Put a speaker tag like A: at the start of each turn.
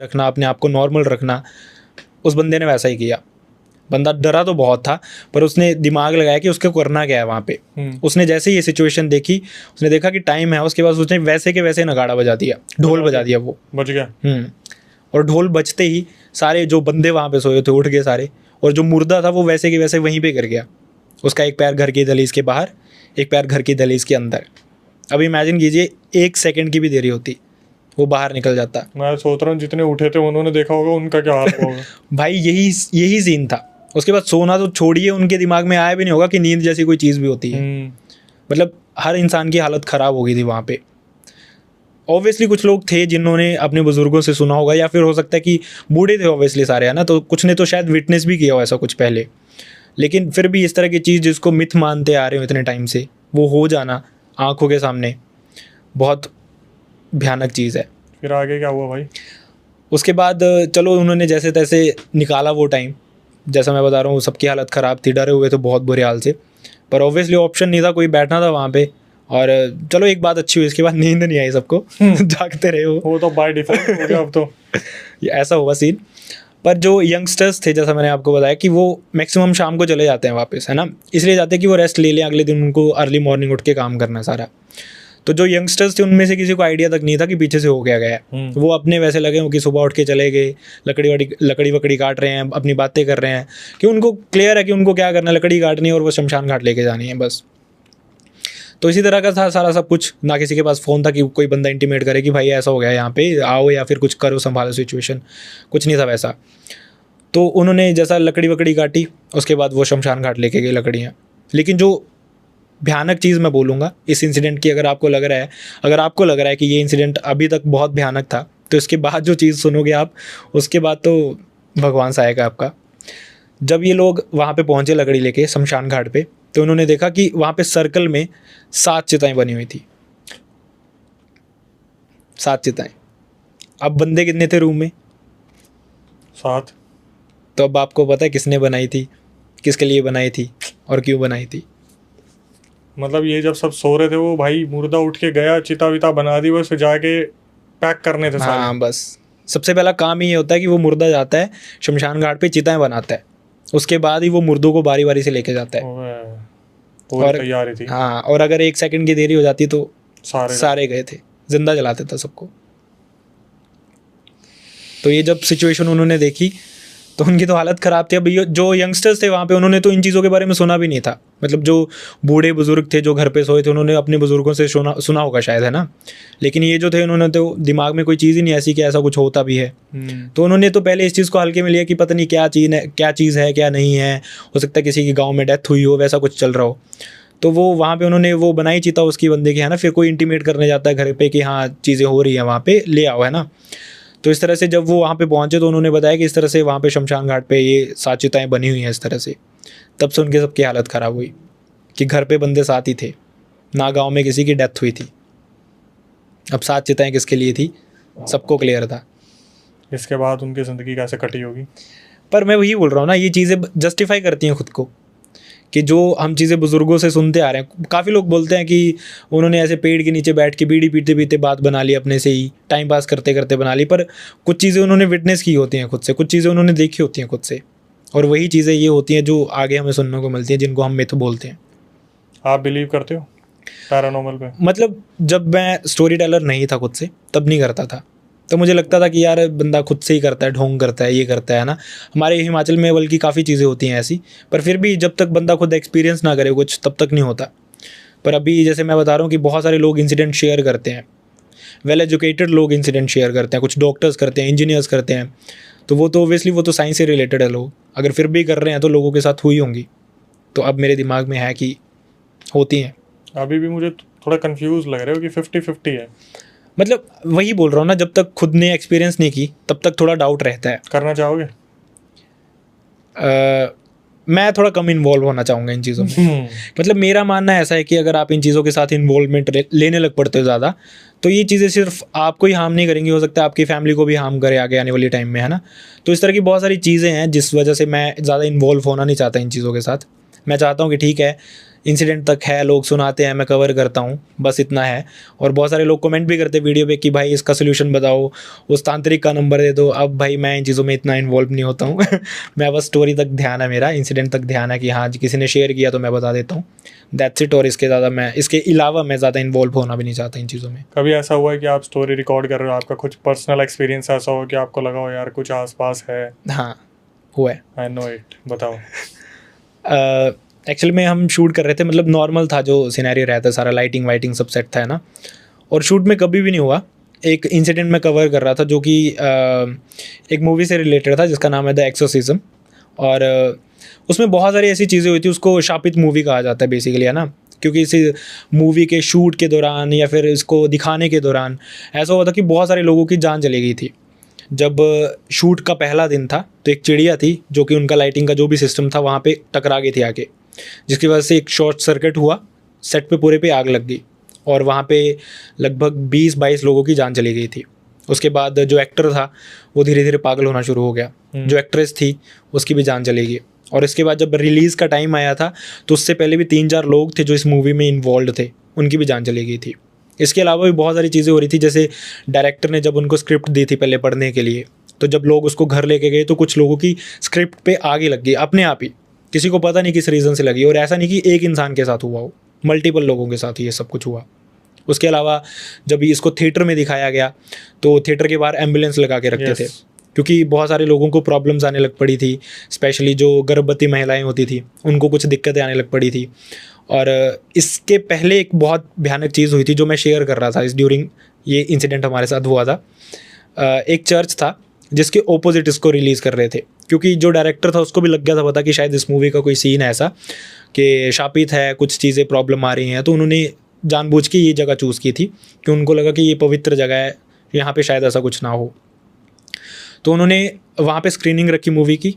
A: रखना, अपने आप को नॉर्मल रखना, उस बंदे ने वैसा ही किया। बंदा डरा तो बहुत था, पर उसने दिमाग लगाया कि उसको करना क्या है वहाँ पे। उसने जैसे ही ये सिचुएशन देखी, उसने देखा कि टाइम है, उसके बाद उसने वैसे के वैसे नगाड़ा बजा दिया, ढोल बजा दिया, वो
B: बच गया।
A: और ढोल बजते ही सारे जो बंदे वहाँ पे सोए थे उठ गए सारे, और जो मुर्दा था वो वैसे के वैसे वहीं पे गिर गया। उसका एक पैर घर की दहलीज के बाहर, एक पैर घर की दहलीज के अंदर। अब इमेजिन कीजिए 1 सेकंड की भी देरी होती, वो बाहर निकल जाता।
B: मैं सोच रहा हूँ जितने उठे थे उन्होंने देखा होगा उनका क्या हाल होगा।
A: भाई यही सीन था। उसके बाद सोना तो छोड़िए, उनके दिमाग में आया भी नहीं होगा कि नींद जैसी कोई चीज़ भी होती है। मतलब हर इंसान की हालत ख़राब हो गई थी वहाँ पे। ऑब्वियसली कुछ लोग थे जिन्होंने अपने बुजुर्गों से सुना होगा, या फिर हो सकता है कि बूढ़े थे ऑब्वियसली सारे, है ना, तो कुछ ने तो शायद विटनेस भी किया हो ऐसा कुछ पहले। लेकिन फिर भी इस तरह की चीज़ जिसको मिथ मानते आ रहे हो इतने टाइम से, वो हो जाना आंखों के सामने, बहुत भयानक चीज़ है।
B: फिर आगे क्या हुआ भाई?
A: उसके बाद चलो उन्होंने जैसे तैसे निकाला वो टाइम। जैसा मैं बता रहा हूँ, सबकी हालत ख़राब थी, डरे हुए थे बहुत बुरे हाल से, पर ऑब्वियसली ऑप्शन नहीं था, कोई बैठना था वहाँ पे। और चलो एक बात अच्छी हुई, इसके बाद नींद नहीं आई सबको। जागते रहे
B: वो तो बाय डिफॉल्ट हो गया अब तो।
A: ऐसा हुआ सीन। पर जो यंगस्टर्स थे, जैसा मैंने आपको बताया कि वो मैक्सिमम शाम को चले जाते हैं वापस, है ना, इसलिए जाते हैं कि वो रेस्ट ले लें, अगले दिन उनको अर्ली मॉर्निंग उठ के काम करना है सारा। तो जो यंगस्टर्स थे उनमें से किसी को आइडिया तक नहीं था कि पीछे से हो क्या गया है। वो अपने वैसे लगे हो कि सुबह उठ के चले गए, लकड़ी वकड़ी काट रहे हैं, अपनी बातें कर रहे हैं, कि उनको क्लियर है कि उनको क्या करना है, लकड़ी काटनी है और वो शमशान घाट लेके जानी है बस। तो इसी तरह का था सारा सब कुछ। ना किसी के पास फ़ोन था कि कोई बंदा इंटीमेट करे कि भाई ऐसा हो गया यहाँ पे आओ, या फिर कुछ करो, संभालो सिचुएशन, कुछ नहीं था वैसा। तो उन्होंने जैसा लकड़ी वकड़ी काटी, उसके बाद वो शमशान घाट लेके गए लकड़ियाँ। लेकिन जो भयानक चीज़ मैं बोलूँगा इस इंसिडेंट की, अगर आपको लग रहा है कि ये इंसिडेंट अभी तक बहुत भयानक था, तो इसके बाद जो चीज़ सुनोगे आप, उसके बाद तो भगवान सहायगा आपका। जब ये लोग वहाँ पे पहुँचे लकड़ी लेके शमशान घाट पे, तो उन्होंने देखा कि वहाँ पे सर्कल में 7 चिताएं बनी हुई थी। 7 चिताएं। अब बंदे कितने थे रूम में?
B: 7।
A: तो अब आपको पता है किसने बनाई थी, किसके लिए बनाई थी और क्यों बनाई थी?
B: मतलब ये जब सब सो रहे थे, वो भाई मुर्दा उठ के गया, चिता विता बना दी, बस जाके पैक करने थे सारे।
A: हाँ, बस सबसे पहला काम ही ये होता है कि वो मुर्दा जाता है शमशान घाट पे, चिताएं बनाता है, उसके बाद ही वो मुर्दों को बारी बारी से लेके जाता है।
B: और तैयारी थी।
A: हाँ, और अगर 1 सेकंड की देरी हो जाती तो सारे गए थे, जिंदा जलाते था सबको। तो ये जब सिचुएशन उन्होंने देखी तो उनकी तो हालत ख़राब थी। अब जो यंगस्टर्स थे वहाँ पे, उन्होंने तो इन चीज़ों के बारे में सुना भी नहीं था। मतलब जो बूढ़े बुजुर्ग थे जो घर पे सोए थे, उन्होंने अपने बुजुर्गों से सुना होगा शायद, है ना। लेकिन ये जो थे, उन्होंने तो दिमाग में कोई चीज़ ही नहीं ऐसी कि ऐसा कुछ होता भी है। तो उन्होंने तो पहले इस चीज़ को हल्के में लिया कि पता नहीं क्या चीज़ है क्या नहीं है, हो सकता है किसी के गाँव में डेथ हुई हो, वैसा कुछ चल रहा हो। तो वो वहाँ पे उन्होंने वो बनाई चिता उसकी बंदे की, है ना। फिर कोई इंटीमेट करने जाता है घर पे कि हाँ चीज़ें हो रही हैं वहाँ पे, ले आओ, है ना। तो इस तरह से जब वो वहाँ पे पहुँचे तो उन्होंने बताया कि इस तरह से वहाँ पे शमशान घाट पे ये 7 चिताएं बनी हुई हैं इस तरह से। तब से उनके सबकी हालत ख़राब हुई कि घर पे बंदे 7 ही थे, ना गांव में किसी की डेथ हुई थी। अब 7 चिताएं किसके लिए थी, सबको क्लियर था।
B: इसके बाद उनकी ज़िंदगी कैसे कटी होगी।
A: पर मैं वही बोल रहा हूँ ना, ये चीज़ें जस्टिफाई करती हैं खुद को, कि जो हम चीज़ें बुज़ुर्गों से सुनते आ रहे हैं। काफ़ी लोग बोलते हैं कि उन्होंने ऐसे पेड़ के नीचे बैठ के बीड़ी पीते पीते बात बना ली, अपने से ही टाइम पास करते करते बना ली। पर कुछ चीज़ें उन्होंने विटनेस की होती हैं खुद से, कुछ चीज़ें उन्होंने देखी होती हैं खुद से, और वही चीज़ें ये होती हैं जो आगे हमें सुनने को मिलती हैं, जिनको हम मिथ बोलते हैं।
B: आप बिलीव करते हो पैरानॉर्मल पे?
A: मतलब जब मैं स्टोरी टेलर नहीं था खुद से, तब नहीं करता था। तो मुझे लगता था कि यार बंदा खुद से ही करता है, ढोंग करता है, ये करता है ना। हमारे हिमाचल में बल्कि काफ़ी चीज़ें होती हैं ऐसी, पर फिर भी जब तक बंदा खुद एक्सपीरियंस ना करे कुछ, तब तक नहीं होता। पर अभी जैसे मैं बता रहा हूँ कि बहुत सारे लोग इंसिडेंट शेयर करते हैं, वेल एजुकेटेड लोग इंसिडेंट शेयर करते हैं, कुछ डॉक्टर्स करते हैं, इंजीनियर्स करते हैं। तो वो तो ओब्वियसली वो तो साइंस से रिलेटेड है लोग, अगर फिर भी कर रहे हैं तो लोगों के साथ हुई होंगी। तो अब मेरे दिमाग में है कि होती हैं।
B: अभी भी मुझे थोड़ा कंफ्यूज लग रहा है कि 50-50 है।
A: मतलब वही बोल रहा हूँ ना, जब तक खुद ने एक्सपीरियंस नहीं की तब तक थोड़ा डाउट रहता है।
B: करना चाहोगे?
A: मैं थोड़ा कम इन्वॉल्व होना चाहूँगा इन चीज़ों में। मतलब मेरा मानना ऐसा है कि अगर आप इन चीज़ों के साथ इन्वॉल्वमेंट लेने लग पड़ते हो ज़्यादा, तो ये चीज़ें सिर्फ आपको ही हार्म नहीं करेंगी, हो सकता है आपकी फैमिली को भी हार्म करे आगे आने वाली टाइम में, है ना। तो इस तरह की बहुत सारी चीज़ें हैं जिस वजह से मैं ज़्यादा इन्वॉल्व होना नहीं चाहता इन चीज़ों के साथ। मैं चाहता हूँ कि ठीक है, इंसिडेंट तक है, लोग सुनाते हैं, मैं कवर करता हूँ, बस इतना है। और बहुत सारे लोग कमेंट भी करते हैं वीडियो पे कि भाई इसका सोल्यूशन बताओ, उस तांत्रिक का नंबर दे दो। अब भाई मैं इन चीज़ों में इतना इन्वॉल्व नहीं होता हूँ मैं बस स्टोरी तक ध्यान है मेरा, इंसिडेंट तक ध्यान है कि हाँ किसी ने शेयर किया तो मैं बता देता हूँ, दैट्स इट। और इसके अलावा मैं ज़्यादा इन्वॉल्व होना भी नहीं चाहता इन चीज़ों में।
B: कभी ऐसा हुआ है कि आप स्टोरी रिकॉर्ड कर रहे हो, आपका कुछ पर्सनल एक्सपीरियंस ऐसा हो कि आपको लगा हो यार कुछ आसपास है?
A: हाँ हुआ है।
B: आई नो इट, बताओ।
A: एक्चुअली में हम शूट कर रहे थे, मतलब नॉर्मल था जो सिनेरियो रहता है, सारा लाइटिंग वाइटिंग सब सेट था, है ना। और शूट में कभी भी नहीं हुआ, एक इंसिडेंट मैं कवर कर रहा था जो कि एक मूवी से रिलेटेड था जिसका नाम है द एक्सोर्सिज्म। और उसमें बहुत सारी ऐसी चीज़ें हुई थी, उसको शापित मूवी कहा जाता है बेसिकली, है ना। क्योंकि इस मूवी के शूट के दौरान या फिर इसको दिखाने के दौरान ऐसा हुआ था कि बहुत सारे लोगों की जान चली गई थी। जब शूट का पहला दिन था तो एक चिड़िया थी जो कि उनका लाइटिंग का जो भी सिस्टम था वहाँ पे टकरा गई थी आके, जिसकी वजह से एक शॉर्ट सर्किट हुआ, सेट पे पूरे पे आग लग गई और वहाँ पे लगभग 20-22 लोगों की जान चली गई थी। उसके बाद जो एक्टर था वो धीरे धीरे पागल होना शुरू हो गया, जो एक्ट्रेस थी उसकी भी जान चली गई। और इसके बाद जब रिलीज़ का टाइम आया था तो उससे पहले भी 3-4 लोग थे जो इस मूवी में इन्वॉल्व थे, उनकी भी जान चली गई थी। इसके अलावा भी बहुत सारी चीज़ें हो रही थी, जैसे डायरेक्टर ने जब उनको स्क्रिप्ट दी थी पहले पढ़ने के लिए, तो जब लोग उसको घर लेके गए तो कुछ लोगों की स्क्रिप्ट पे आगे लग गई अपने आप ही, किसी को पता नहीं किस रीज़न से लगी। और ऐसा नहीं कि एक इंसान के साथ हुआ हो, मल्टीपल लोगों के साथ ये सब कुछ हुआ। उसके अलावा जब इसको थिएटर में दिखाया गया तो थिएटर के बाहर एम्बुलेंस लगा के रखते थे, क्योंकि बहुत सारे लोगों को प्रॉब्लम्स आने लग पड़ी थी, स्पेशली जो गर्भवती महिलाएं होती थी उनको कुछ दिक्कतें आने लग पड़ी थी। और इसके पहले एक बहुत भयानक चीज़ हुई थी जो मैं शेयर कर रहा था इस ड्यूरिंग ये इंसिडेंट हमारे साथ हुआ था। एक चर्च था जिसके ओपोजिट इसको रिलीज़ कर रहे थे, क्योंकि जो डायरेक्टर था उसको भी लग गया था पता कि शायद इस मूवी का कोई सीन है ऐसा कि शापित है, कुछ चीज़ें प्रॉब्लम आ रही हैं, तो उन्होंने जानबूझ के ये जगह चूज़ की थी कि उनको लगा कि ये पवित्र जगह है, यहाँ पे शायद ऐसा कुछ ना हो। तो उन्होंने वहाँ पे स्क्रीनिंग रखी मूवी की।